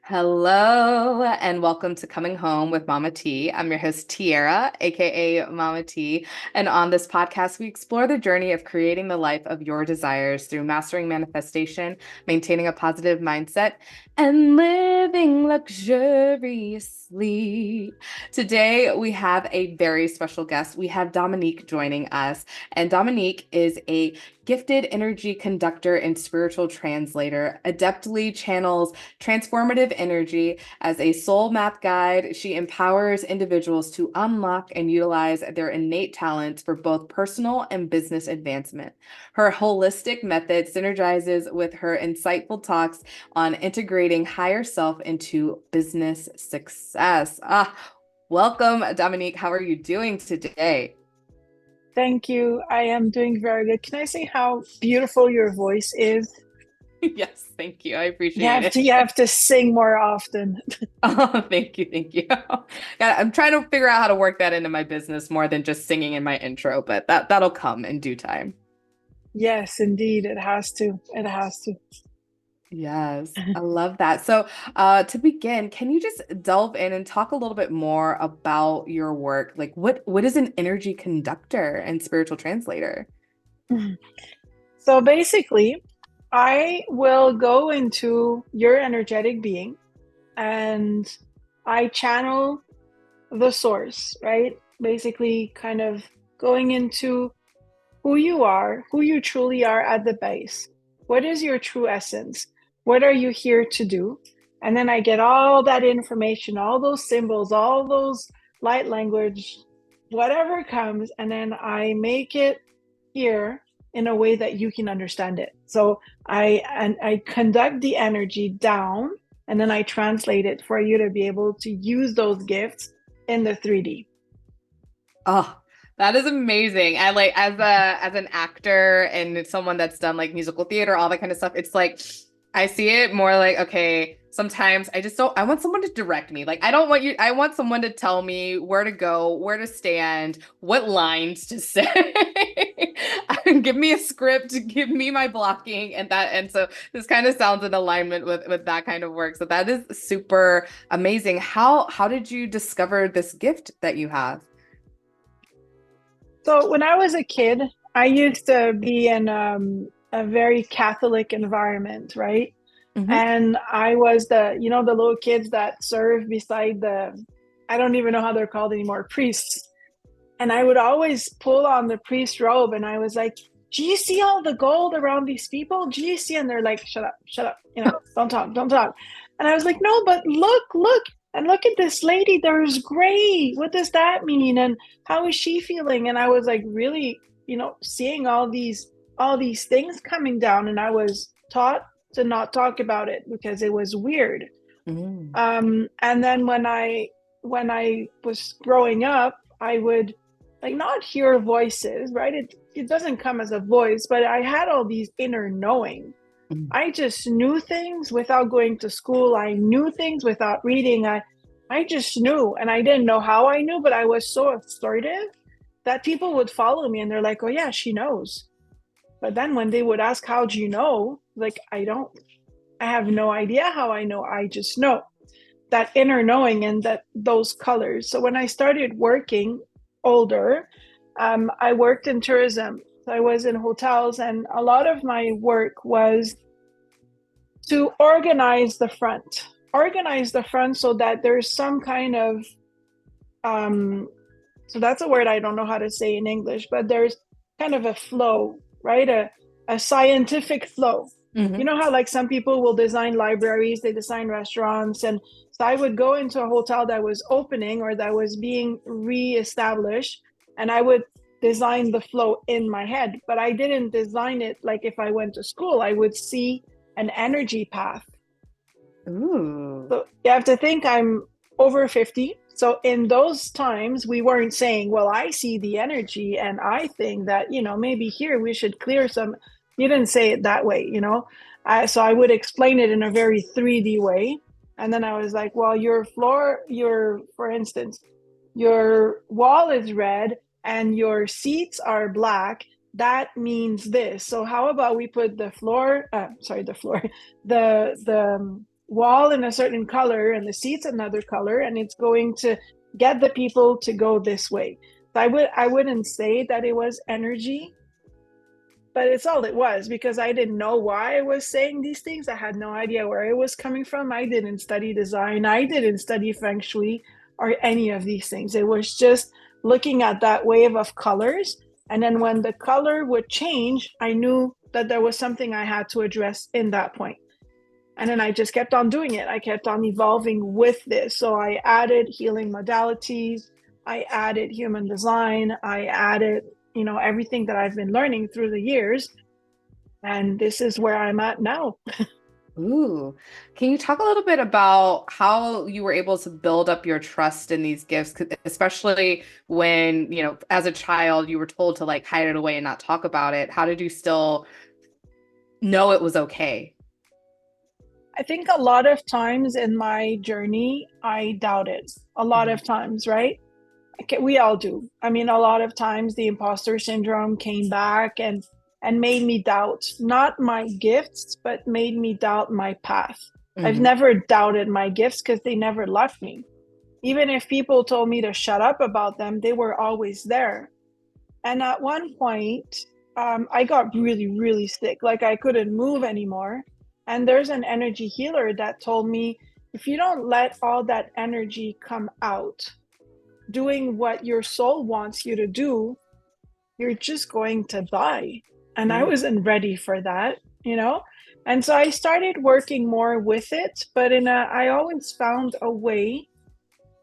Hello and welcome to Coming Home with Mama T. I'm your host, Tiara, aka Mama T. And on this podcast, we explore the journey of creating the life of your desires through mastering manifestation, maintaining a positive mindset, and living luxuriously. Today, we have a very special guest. We have Dominique joining us, and Dominique is a gifted energy conductor and spiritual translator, adeptly channels transformative energy. As a soul map guide, she empowers individuals to unlock and utilize their innate talents for both personal and business advancement. Her holistic method synergizes with her insightful talks on integrating higher self into business success. Welcome, Dominique. How are you doing today? Thank you. I am doing very good. Can I say how beautiful your voice is? Yes, thank you. I You appreciate have to it. you have to sing more often. Oh, thank you, thank you. Yeah, I'm trying to figure out how to work that into my business more than just singing in my intro, but that'll come in due time. Yes, indeed, it has to. It has to. Yes, I love that. So, to begin, can you just delve in and talk a little bit more about your work? Like, what is an energy conductor and spiritual translator? So basically, I will go into your energetic being and I channel the source, right? Basically, kind of going into who you are, who you truly are at the base. What is your true essence? What are you here to do? And then I get all that information, all those symbols, all those light language, whatever comes, and then I make it here in a way that you can understand it. So I conduct the energy down and then I translate it for you to be able to use those gifts in the 3D. Oh, that is amazing. I like as an actor and someone that's done like musical theater, all that kind of stuff. It's like I see it more like, okay, sometimes I just don't I want someone to direct me. Like I want someone to tell me where to go, where to stand, what lines to say. Give me a script, give me my blocking and so this kind of sounds in alignment with that kind of work. So that is super amazing. How did you discover this gift that you have? So when I was a kid, I used to be in a very Catholic environment, right? Hmm. And I was the little kids that serve beside I don't even know how they're called anymore, priests. And I would always pull on the priest robe and I was like, do you see all the gold around these people? Do you see? And they're like, shut up, don't talk, don't talk. And I was like, no, but look, and look at this lady. There's gray. What does that mean? And how is she feeling? And I was like, really, seeing all these things coming down. And I was taught to not talk about it because it was weird. Mm. And then when I was growing up, I would like not hear voices, right? It doesn't come as a voice, but I had all these inner knowing. Mm. I just knew things without going to school. I knew things without reading. I just knew, and I didn't know how I knew, but I was so assertive that people would follow me and they're like, "Oh yeah, she knows." But then when they would ask, "How do you know?" Like, I don't. I have no idea how I know. I just know that inner knowing and that those colors. So when I started working older, I worked in tourism. So I was in hotels, and a lot of my work was to organize the front so that there's some kind of um, so that's a word I don't know how to say in English, but there's kind of a flow, right? A scientific flow. You Hmm. know how like some people will design libraries, they design restaurants, and so I would go into a hotel that was opening or that was being reestablished, and I would design the flow in my head, but I didn't design it like if I went to school, I would see an energy path. Ooh. So you have to think I'm over 50. So in those times, we weren't saying, well, I see the energy and I think that, maybe here we should clear some. You didn't say it that way. So I would explain it in a very 3D way. And then I was like, well, for instance, your wall is red and your seats are black. That means this. So how about we put the floor, sorry, the floor, the wall in a certain color and the seats another color, and it's going to get the people to go this way. So I wouldn't say that it was energy, but it's all it was, because I didn't know why I was saying these things. I had no idea where it was coming from. I didn't study design. I didn't study feng shui or any of these things. It was just looking at that wave of colors. And then when the color would change, I knew that there was something I had to address in that point. And then I just kept on doing it. I kept on evolving with this. So I added healing modalities. I added human design. I added, everything that I've been learning through the years. And this is where I'm at now. Ooh, can you talk a little bit about how you were able to build up your trust in these gifts, especially when, as a child, you were told to like hide it away and not talk about it. How did you still know it was okay? I think a lot of times in my journey, I doubted a lot Mhm. of times, right? Okay, we all do. I mean, a lot of times the imposter syndrome came back and made me doubt not my gifts, but made me doubt my path. I've Mhm. never doubted my gifts because they never left me. Even if people told me to shut up about them, they were always there. And at one point, I got really, really sick. Like I couldn't move anymore. And there's an energy healer that told me, if you don't let all that energy come out, doing what your soul wants you to do, you're just going to die. And I Mm. wasn't ready for that. And so I started working more with it, but I always found a way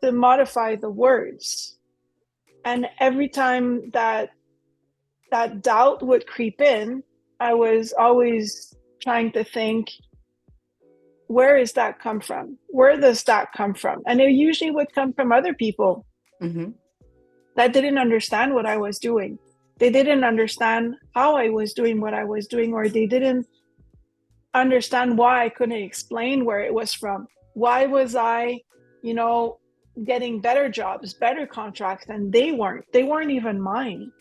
to modify the words. And every time that doubt would creep in, I was always trying to think, where is that come from? Where does that come from? And it usually would come from other people Mhm. that didn't understand what I was doing. They didn't understand how I was doing what I was doing, or they didn't understand why I couldn't explain where it was from. Why was I, you know, getting better jobs, better contracts, and they weren't? They weren't even mine.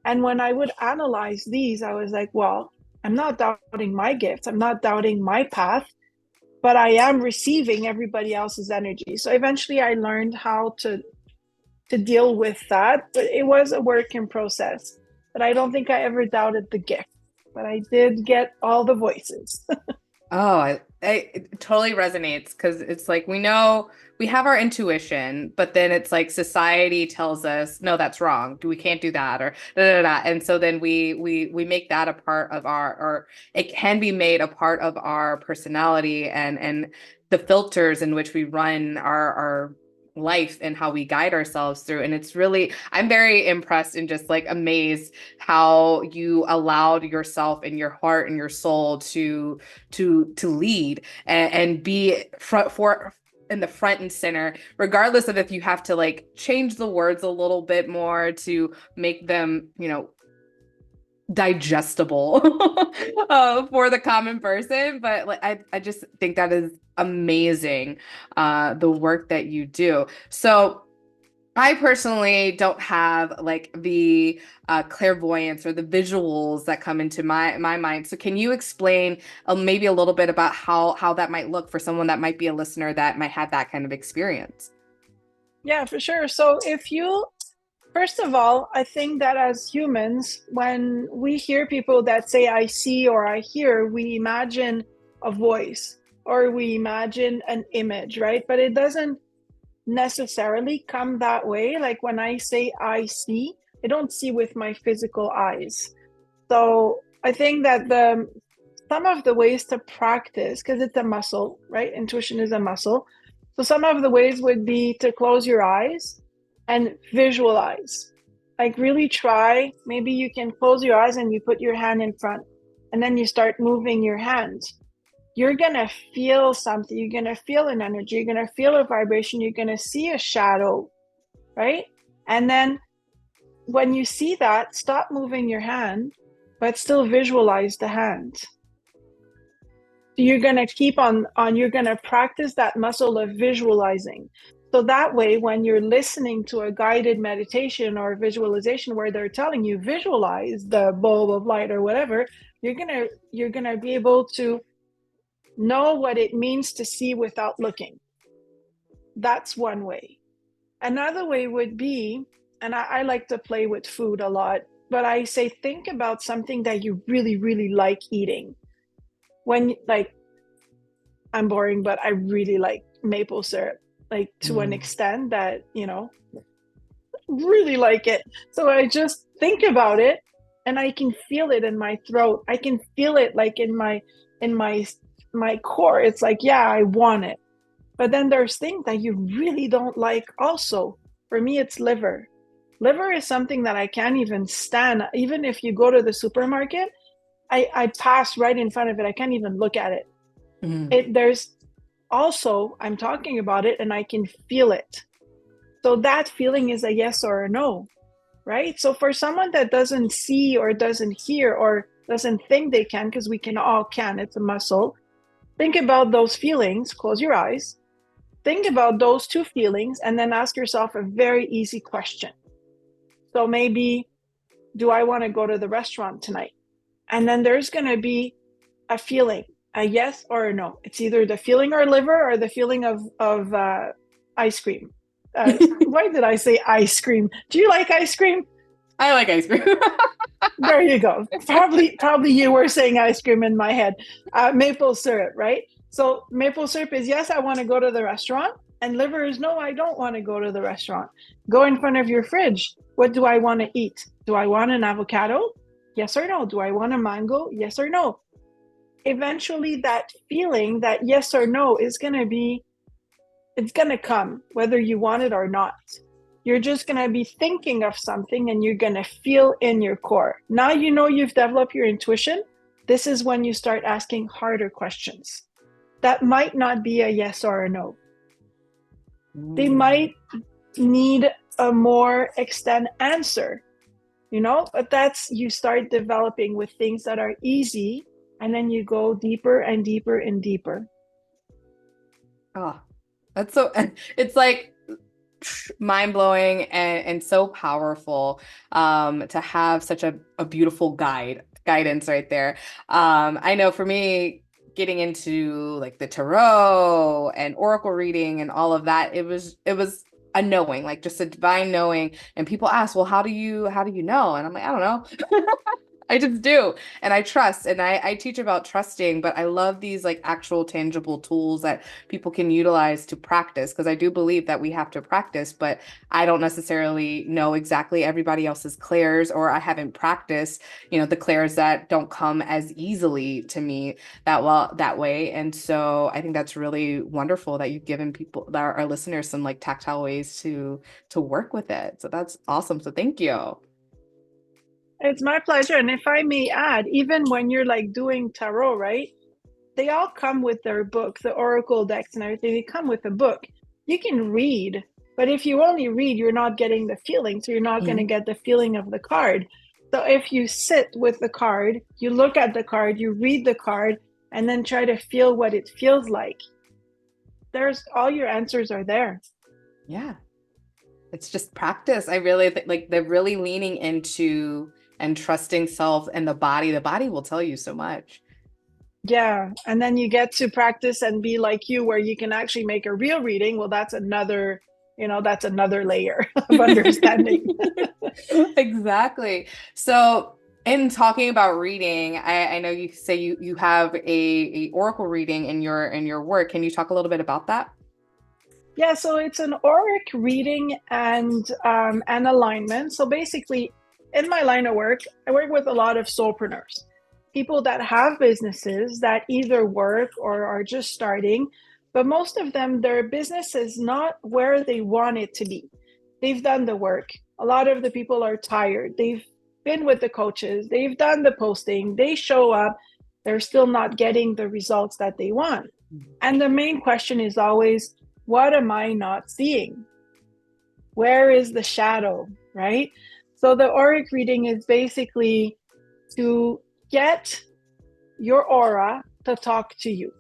And when I would analyze these, I was like, well, I'm not doubting my gifts. I'm not doubting my path, but I am receiving everybody else's energy. So eventually I learned how to deal with that, but it was a work in process. But I don't think I ever doubted the gift, but I did get all the voices. Oh, it totally resonates because it's like we know we have our intuition, but then it's like society tells us, no, that's wrong. We can't do that or da, da, da. And so then we make that a part of or it can be made a part of our personality and the filters in which we run our life and how we guide ourselves through. And it's really, I'm very impressed and just like amazed how you allowed yourself and your heart and your soul to lead and be front for in the front and center, regardless of if you have to like change the words a little bit more to make them, digestible for the common person. But like I just think that is amazing, the work that you do. So I personally don't have like the clairvoyance or the visuals that come into my mind. So can you explain maybe a little bit about how that might look for someone that might be a listener that might have that kind of experience? Yeah, for sure. So first of all, I think that as humans, when we hear people that say, I see or I hear, we imagine a voice or we imagine an image, right? But it doesn't necessarily come that way. Like when I say I see, I don't see with my physical eyes. So I think that the some of the ways to practice, because it's a muscle, right? Intuition is a muscle. So some of the ways would be to close your eyes and visualize. Like really try, maybe you can close your eyes and you put your hand in front and then you start moving your hand. You're gonna feel something, you're gonna feel an energy, you're gonna feel a vibration, you're gonna see a shadow, right? And then when you see that, stop moving your hand, but still visualize the hand. So you're going to keep on you're going to practice that muscle of visualizing. So that way, when you're listening to a guided meditation or visualization where they're telling you visualize the bulb of light or whatever, you're gonna be able to Know what it means to see without looking. That's one way. Another way would be, and I like to play with food a lot, but I say, think about something that you really, really like eating. When, like, I'm boring, but I really like maple syrup, like to an Mm. extent that, really like it. So I just think about it and I can feel it in my throat. I can feel it like in my core. It's like, yeah, I want it. But then there's things that you really don't like also. For me, it's liver. Liver is something that I can't even stand. Even if you go to the supermarket, I pass right in front of it. I can't even look at it. Mm. There's also, I'm talking about it and I can feel it. So that feeling is a yes or a no, right? So for someone that doesn't see or doesn't hear or doesn't think they can, because we can, it's a muscle, think about those feelings, close your eyes, think about those two feelings, and then ask yourself a very easy question. So maybe, do I want to go to the restaurant tonight? And then there's going to be a feeling, a yes or a no. It's either the feeling or liver or the feeling of ice cream. Why did I say ice cream? Do you like ice cream? I like ice cream. There you go. Probably you were saying ice cream in my head. Maple syrup, right? So maple syrup is yes, I want to go to the restaurant, and liver is no, I don't want to go to the restaurant. Go in front of your fridge. What do I want to eat? Do I want an avocado? Yes or no? Do I want a mango? Yes or no? Eventually, that feeling, that yes or no, is going to be, it's going to come whether you want it or not. You're just going to be thinking of something and you're going to feel in your core. Now you know you've developed your intuition. This is when you start asking harder questions. That might not be a yes or a no. They Mm. might need a more extended answer, but that's, you start developing with things that are easy and then you go deeper and deeper and deeper. Oh, that's so, it's like mind blowing and so powerful to have such a beautiful guidance right there. I know for me, getting into like the tarot and oracle reading and all of that, it was a knowing, like just a divine knowing. And people ask, well, how do you know? And I'm like, I don't know. I just do. And I trust. And I teach about trusting, but I love these like actual tangible tools that people can utilize to practice because I do believe that we have to practice, but I don't necessarily know exactly everybody else's clairs, or I haven't practiced, the clairs that don't come as easily to me that way. And so I think that's really wonderful that you've given people that our listeners some like tactile ways to work with it. So that's awesome. So thank you. It's my pleasure. And if I may add, even when you're like doing tarot, right? They all come with their book, the oracle decks and everything. They come with a book. You can read, but if you only read, you're not getting the feeling. So you're not going to Mhm. get the feeling of the card. So if you sit with the card, you look at the card, you read the card, and then try to feel what it feels like, there's all your answers are there. Yeah. It's just practice. I really think like they're really leaning into and trusting self and the body. The body will tell you so much. Yeah. And then you get to practice and be like you, where you can actually make a real reading. Well, that's another layer of understanding. Exactly. So in talking about reading, I know you say you have a oracle reading in your work. Can you talk a little bit about that? Yeah, so it's an auric reading and alignment. So basically, in my line of work, I work with a lot of solopreneurs, people that have businesses that either work or are just starting, but most of them, their business is not where they want it to be. They've done the work. A lot of the people are tired. They've been with the coaches, they've done the posting, they show up, they're still not getting the results that they want. And the main question is always, what am I not seeing? Where is the shadow, right? So the auric reading is basically to get your aura to talk to you.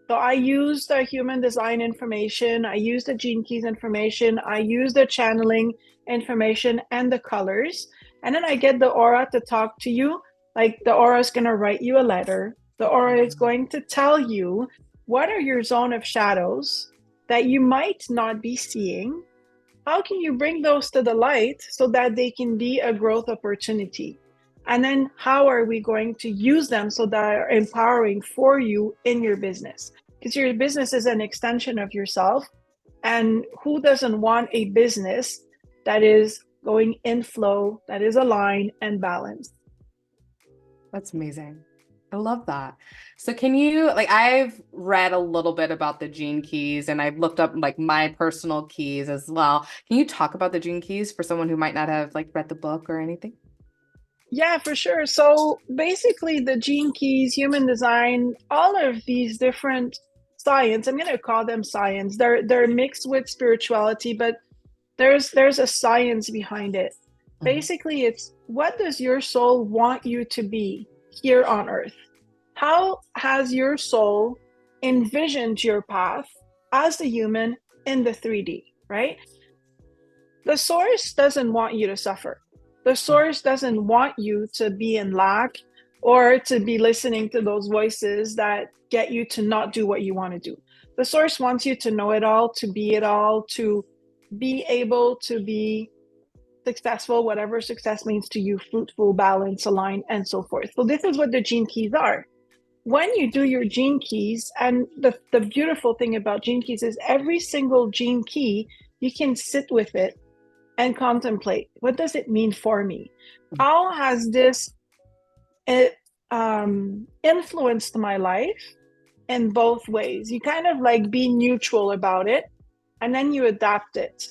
So I use the human design information, I use the gene keys information, I use the channeling information and the colors. And then I get the aura to talk to you. Like the aura is going to write you a letter. The aura is going to tell you what are your zone of shadows that you might not be seeing. How can you bring those to the light so that they can be a growth opportunity? And then how are we going to use them so that are empowering for you in your business? Because your business is an extension of yourself. And who doesn't want a business that is going in flow, that is aligned and balanced? That's amazing. I love that. So can you like I've read a little bit about the gene keys and I've looked up like my personal keys as well. Can you talk about the gene keys for someone who might not have like read the book or anything? Yeah, for sure. So basically, the gene keys, human design, all of these different science, I'm going to call them science. They're mixed with spirituality, but there's a science behind it. Mhm. Basically, it's what does your soul want you to be here on earth? How has your soul envisioned your path as a human in the 3D, right? The source doesn't want you to suffer. The source doesn't want you to be in lack or to be listening to those voices that get you to not do what you want to do. The source wants you to know it all, to be it all, to be able to be successful, whatever success means to you, fruitful, balanced, aligned, and so forth. So this is what the gene keys are. When you do your gene keys, and the beautiful thing about gene keys is every single gene key, you can sit with it and contemplate, what does it mean for me? How has this it, influenced my life in both ways? You kind of like be neutral about it and then you adapt it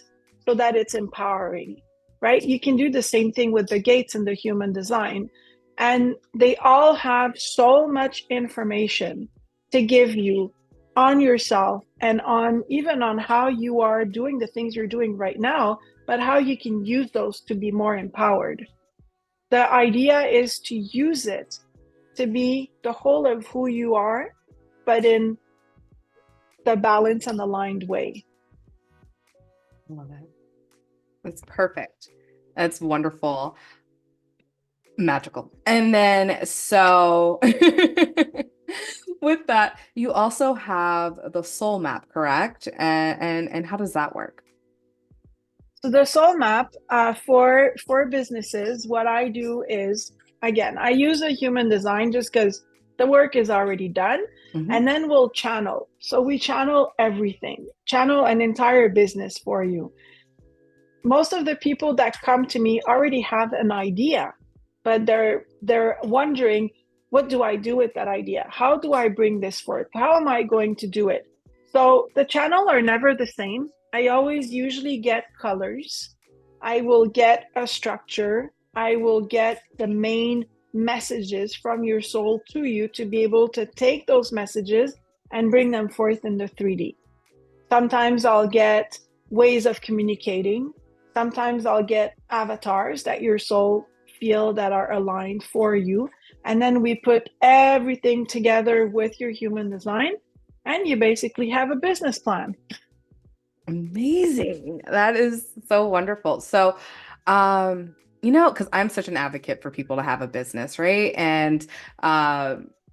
so that it's empowering, right? You can do the same thing with the gates and the human design. And they all have so much information to give you on yourself and on even on how you are doing the things you're doing right now, but how you can use those to be more empowered. The idea is to use it to be the whole of who you are, but in the balanced and aligned way. Love it. That's perfect. That's wonderful. Magical. And then so with that, you also have the soul map, correct? And how does that work? So the soul map for businesses, what I do is again, I use a human design just because the work is already done, Mhm. and then we'll channel. So we channel everything, channel an entire business for you. Most of the people that come to me already have an idea, but they're wondering, what do I do with that idea? How do I bring this forth? How am I going to do it? So the channel are never the same. I always usually get colors. I will get a structure. I will get the main messages from your soul to you to be able to take those messages and bring them forth in the 3D. Sometimes I'll get ways of communicating. Sometimes I'll get avatars that your soul feel that are aligned for you. And then we put everything together with your human design, and you basically have a business plan. Amazing. That is so wonderful. So, because I'm such an advocate for people to have a business, right? And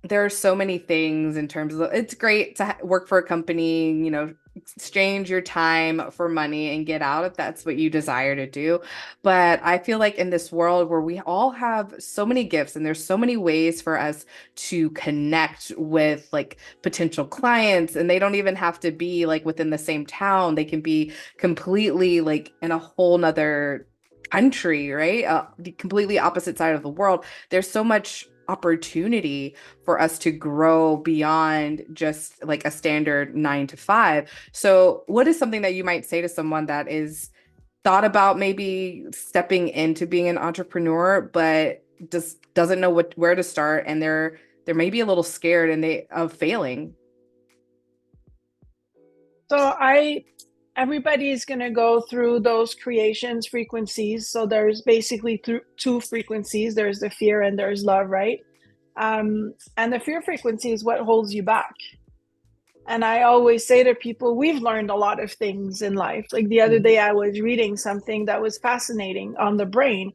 there are so many things in terms of it's great to work for a company, exchange your time for money and get out if that's what you desire to do. But I feel like in this world where we all have so many gifts and there's so many ways for us to connect with like potential clients, and they don't even have to be like within the same town. They can be completely like in a whole nother country, right? The completely opposite side of the world. There's so much opportunity for us to grow beyond just like a standard 9 to 5. So, what is something that you might say to someone that is thought about maybe stepping into being an entrepreneur, but just doesn't know where to start, and they're maybe a little scared and they of failing? So I everybody is going to go through those creations frequencies. So there's basically two frequencies. There's the fear and there's love, right? And the fear frequency is what holds you back. And I always say to people, we've learned a lot of things in life. Like the other Mhm. day, I was reading something that was fascinating on the brain.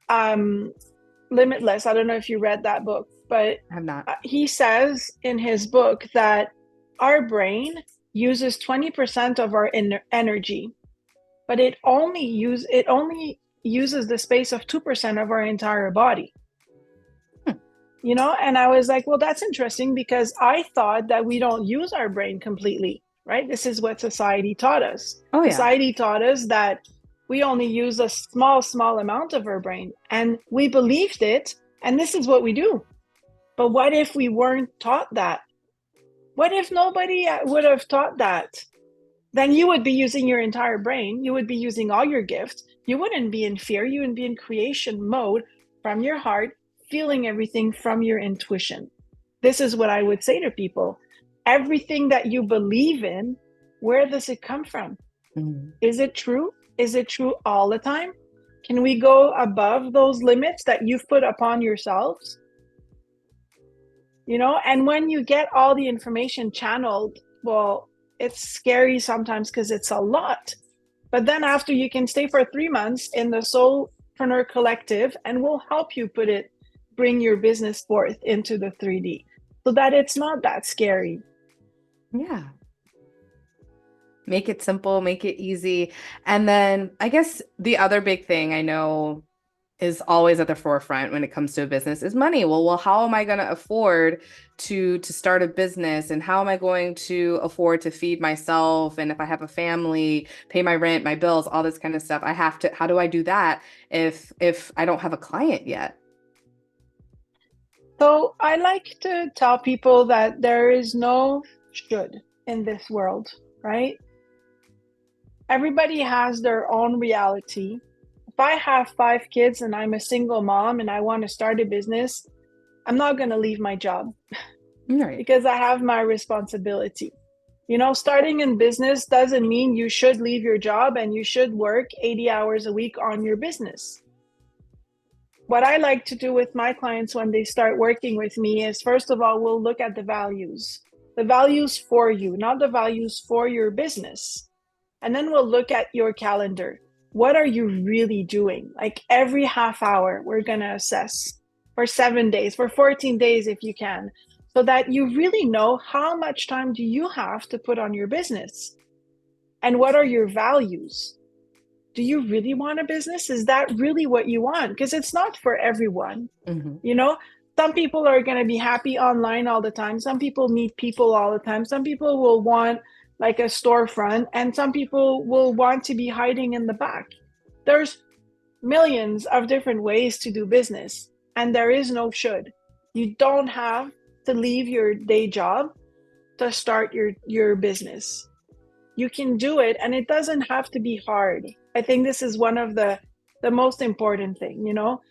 Um, Limitless. I don't know if you read that book, but I have not. he says in his book that our brain uses 20% of our energy, but it only uses the space of 2% of our entire body. Hmm. You know, and I was like, well, that's interesting, because I thought that we don't use our brain completely, right? This is what society taught us. Oh yeah. Society taught us that we only use a small amount of our brain, and we believed it, and this is what we do. But what if we weren't taught that? What if nobody would have taught that? Then you would be using your entire brain. You would be using all your gifts. You wouldn't be in fear. You would be in creation mode from your heart, feeling everything from your intuition. This is what I would say to people. Everything that you believe in, where does it come from? Mm-hmm. Is it true? Is it true all the time? Can we go above those limits that you've put upon yourselves? You know, and when you get all the information channeled, well, it's scary sometimes because it's a lot. But then after, you can stay for 3 months in the Soulpreneur Collective, and we'll help you bring your business forth into the 3D so that it's not that scary. Yeah. Make it simple, make it easy. And then I guess the other big thing I know is always at the forefront when it comes to a business is money. Well, how am I going to afford to start a business, and how am I going to afford to feed myself, and if I have a family, pay my rent, my bills, all this kind of stuff. How do I do that if I don't have a client yet? So I like to tell people that there is no should in this world, right? Everybody has their own reality. If I have 5 kids and I'm a single mom and I want to start a business, I'm not going to leave my job Right. because I have my responsibility. You know, starting in business doesn't mean you should leave your job and you should work 80 hours a week on your business. What I like to do with my clients when they start working with me is, first of all, we'll look at the values for you, not the values for your business. And then we'll look at your calendar. What are you really doing? Like every half hour, we're going to assess for 7 days, for 14 days if you can, so that you really know how much time do you have to put on your business, and what are your values. Do you really want a business? Is that really what you want? Because it's not for everyone. Mm-hmm. You know, some people are going to be happy online all the time. Some people meet people all the time. Some people will want like a storefront, and some people will want to be hiding in the back. There's millions of different ways to do business, and there is no should. You don't have to leave your day job to start your business. You can do it, and it doesn't have to be hard. I think this is one of the most important thing, you know.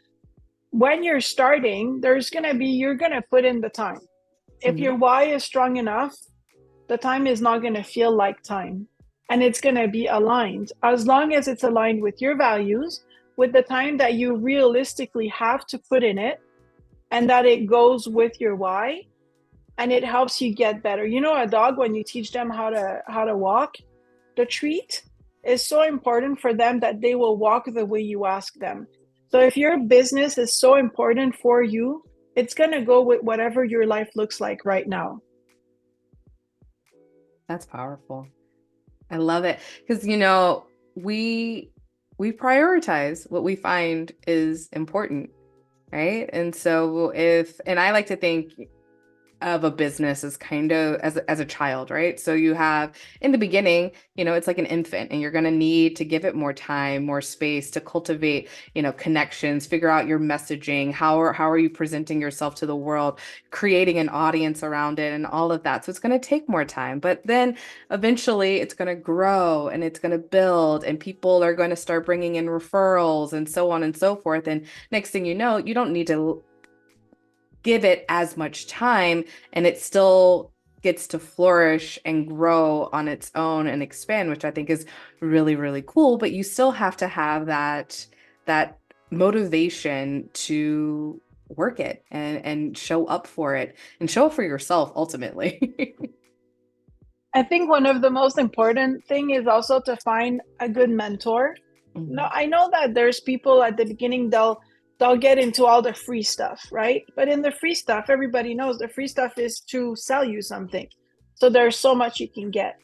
When you're starting, you're going to put in the time. If Mm-hmm. your why is strong enough, the time is not going to feel like time, and it's going to be aligned. As long as it's aligned with your values, with the time that you realistically have to put in it, and that it goes with your why, and it helps you get better. You know, a dog, when you teach them how to walk, the treat is so important for them that they will walk the way you ask them. So if your business is so important for you, it's going to go with whatever your life looks like right now. That's powerful. I love it because we prioritize what we find is important, right? And so and I like to think of a business as kind of as a child, right? So you have in the beginning, it's like an infant, and you're going to need to give it more time, more space to cultivate, connections, figure out your messaging, how are you presenting yourself to the world, creating an audience around it, and all of that. So it's going to take more time, but then eventually it's going to grow and it's going to build, and people are going to start bringing in referrals and so on and so forth. And next thing you know, you don't need to give it as much time, and it still gets to flourish and grow on its own and expand, which I think is really, really cool. But you still have to have that motivation to work it and show up for it and show up for yourself ultimately. I think one of the most important thing is also to find a good mentor. No, Mhm. I know that there's people at the beginning, they'll they'll get into all the free stuff, right? But in the free stuff, everybody knows the free stuff is to sell you something. So there's so much you can get.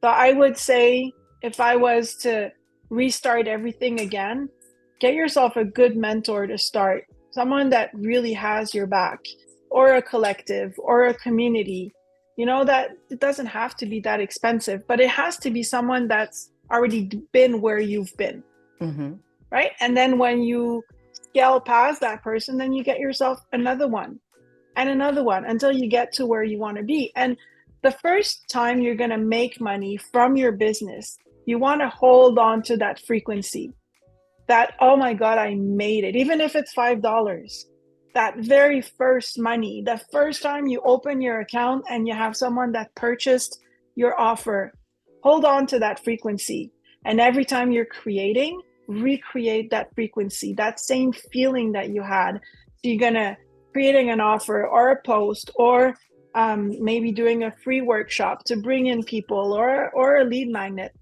So I would say if I was to restart everything again, get yourself a good mentor to start, someone that really has your back, or a collective, or a community. You know, that it doesn't have to be that expensive, but it has to be someone that's already been where you've been, right? And then when you scale past that person, then you get yourself another one and another one until you get to where you want to be. And the first time you're going to make money from your business, you want to hold on to that frequency, that, oh my God, I made it. Even if it's $5, that very first money, the first time you open your account and you have someone that purchased your offer, hold on to that frequency. And every time you're creating, recreate that frequency, that same feeling that you had. So you're going to creating an offer or a post, or maybe doing a free workshop to bring in people, or a lead magnet.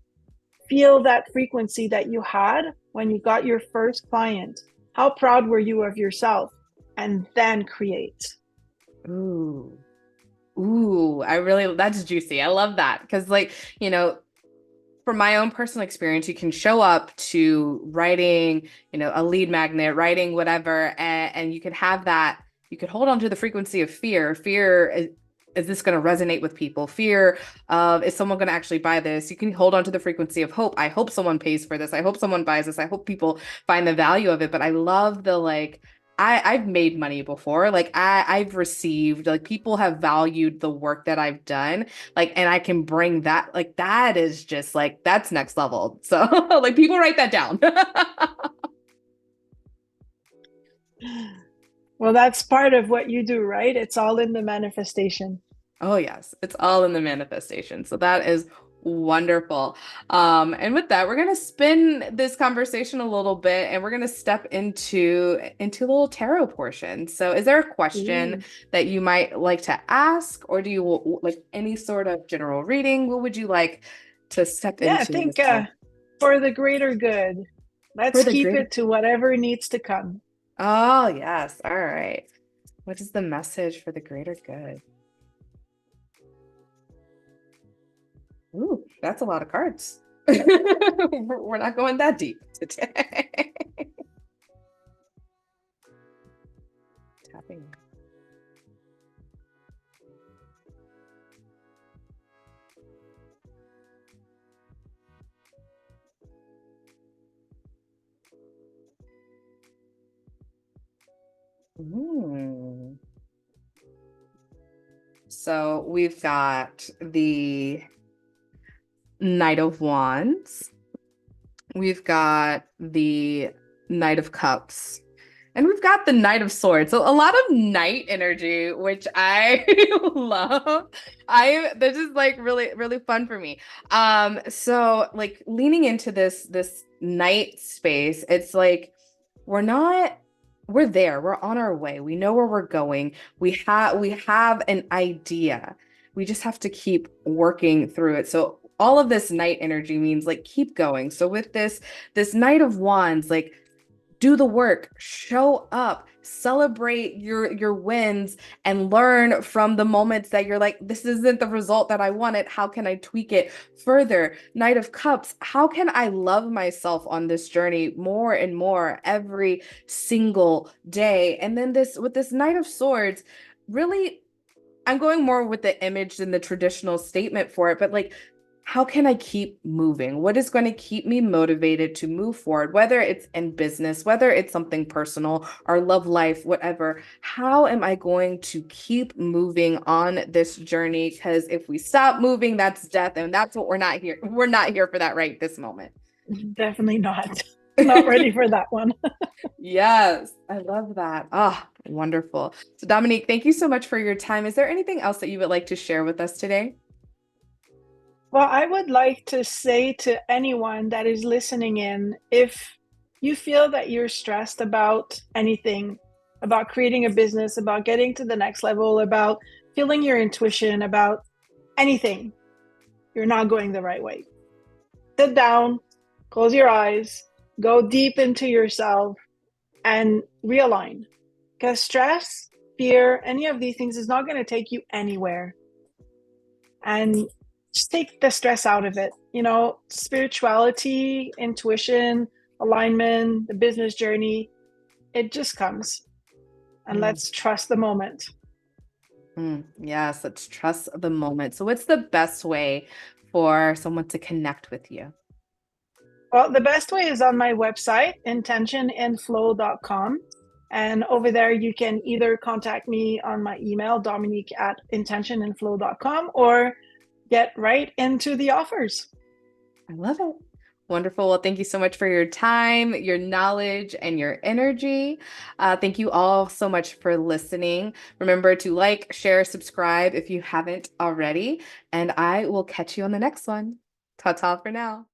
Feel that frequency that you had when you got your first client. How proud were you of yourself? And then create. Ooh. That's juicy. I love that. Because, like, you know, from my own personal experience, you can show up to writing, you know, a lead magnet, writing whatever, and you can have that, you could hold on to the frequency of fear. Fear is this going to resonate with people? Fear of, is someone going to actually buy this? You can hold on to the frequency of hope. I hope someone pays for this. I hope someone buys this. I hope people find the value of it. But I love the, like, I've made money before. Like I've received, like, people have valued the work that I've done. Like, and I can bring that, like, that is just like, that's next level. So like, people write that down. Well, that's part of what you do, right? It's all in the manifestation. Oh, yes. It's all in the manifestation. So that is wonderful. And with that, we're going to spin this conversation a little bit, and we're going to step into a little tarot portion. So is there a question that you might like to ask, or do you like any sort of general reading? What would you like to step Yeah, I into think this time? for the greater good, For let's the keep greater. it to whatever needs to come. Oh, yes. All right. What is the message for the greater good? Ooh, that's a lot of cards. We're not going that deep today. Tapping. Mm. So we've got the Knight of Wands. We've got the Knight of Cups. And we've got the Knight of Swords. So a lot of knight energy, which I love. This is like really, really fun for me. So like leaning into this knight space, it's like we're there, we're on our way. We know where we're going. We have an idea. We just have to keep working through it. So all of this knight energy means like keep going. So with this Knight of Wands, like do the work, show up, celebrate your wins, and learn from the moments that you're like, this isn't the result that I wanted. How can I tweak it further? Knight of Cups, how can I love myself on this journey more and more every single day? And then this with this Knight of Swords, really, I'm going more with the image than the traditional statement for it, but like, how can I keep moving? What is going to keep me motivated to move forward, whether it's in business, whether it's something personal or love life, whatever? How am I going to keep moving on this journey? Because if we stop moving, that's death. And that's what we're not here. We're not here for that right this moment. Definitely not. Not ready for that one. Yes, I love that. Ah, wonderful. So, Dominique, thank you so much for your time. Is there anything else that you would like to share with us today? Well, I would like to say to anyone that is listening in, if you feel that you're stressed about anything, about creating a business, about getting to the next level, about feeling your intuition, about anything, you're not going the right way. Sit down, close your eyes, go deep into yourself, and realign. Because stress, fear, any of these things is not going to take you anywhere. And just take the stress out of it. You know, spirituality, intuition, alignment, the business journey, it just comes. And Mm, let's trust the moment. yes, let's trust the moment. So, what's the best way for someone to connect with you? Well, the best way is on my website, intentionandflow.com. And over there, you can either contact me on my email, Dominique at intentionandflow.com, or get right into the offers. I love it. Wonderful. Well, thank you so much for your time, your knowledge, and your energy. Thank you all so much for listening. Remember to like, share, subscribe if you haven't already, and I will catch you on the next one. Ta ta for now.